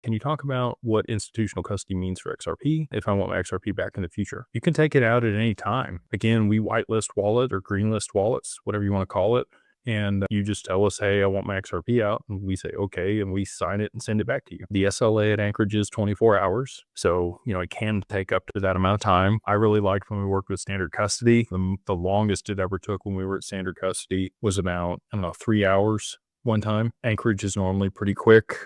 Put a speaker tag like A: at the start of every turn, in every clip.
A: Can you talk about what institutional custody means for XRP if I want my XRP back in the future? You can take it out at any time. Again, we whitelist wallet or greenlist wallets, whatever you want to call it. And you just tell us, hey, I want my XRP out. And we say, okay. And we sign it and send it back to you. The SLA at Anchorage is 24 hours. So, it can take up to that amount of time. I really liked when we worked with standard custody. The longest it ever took when we were at standard custody was about, 3 hours one time. Anchorage is normally pretty quick.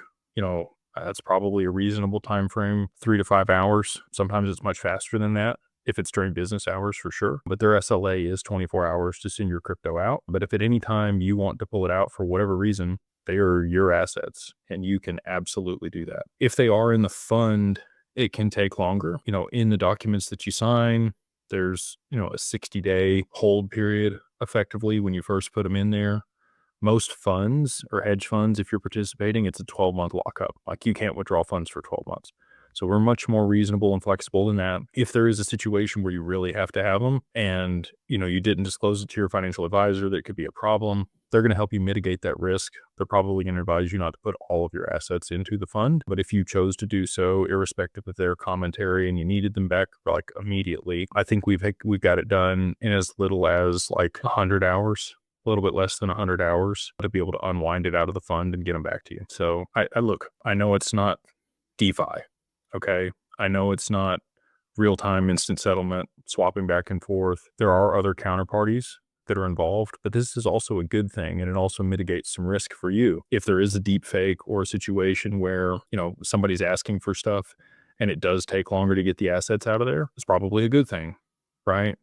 A: That's probably a reasonable time frame, 3 to 5 hours. Sometimes it's much faster than that if it's during business hours for sure. But their SLA is 24 hours to send your crypto out. But if at any time you want to pull it out for whatever reason, they are your assets and you can absolutely do that. If they are in the fund, it can take longer. In the documents that you sign, there's, a 60-day hold period effectively when you first put them in there. Most funds or hedge funds, if you're participating, it's a 12-month lockup. Like you can't withdraw funds for 12 months. So we're much more reasonable and flexible than that. If there is a situation where you really have to have them and, you didn't disclose it to your financial advisor, that could be a problem. They're going to help you mitigate that risk. They're probably going to advise you not to put all of your assets into the fund. But if you chose to do so, irrespective of their commentary, and you needed them back like immediately, I think we've got it done in as little as like 100 hours. A little bit less than 100 hours to be able to unwind it out of the fund and get them back to you. So I know it's not DeFi. Okay. I know it's not real-time instant settlement, swapping back and forth. There are other counterparties that are involved, but this is also a good thing. And it also mitigates some risk for you. If there is a deep fake or a situation where, somebody's asking for stuff and it does take longer to get the assets out of there, it's probably a good thing, right?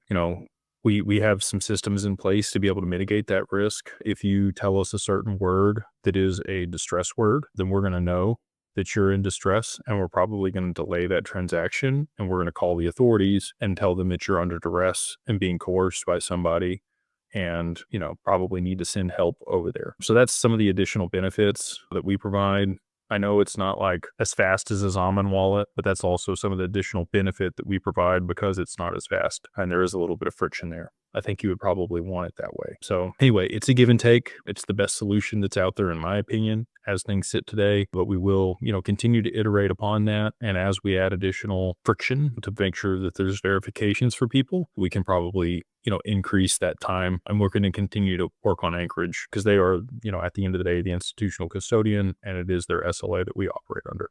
A: We have some systems in place to be able to mitigate that risk. If you tell us a certain word that is a distress word, then we're going to know that you're in distress, and we're probably going to delay that transaction, and we're going to call the authorities and tell them that you're under duress and being coerced by somebody and, probably need to send help over there. So that's some of the additional benefits that we provide. I know it's not like as fast as a Zaman wallet, but that's also some of the additional benefit that we provide because it's not as fast and there is a little bit of friction there. I think you would probably want it that way. So anyway, it's a give and take. It's the best solution that's out there, in my opinion, as things sit today, but we will, continue to iterate upon that. And as we add additional friction to make sure that there's verifications for people, we can probably, increase that time. And we're going to continue to work on Anchorage because they are, at the end of the day, the institutional custodian, and it is their SLA that we operate under.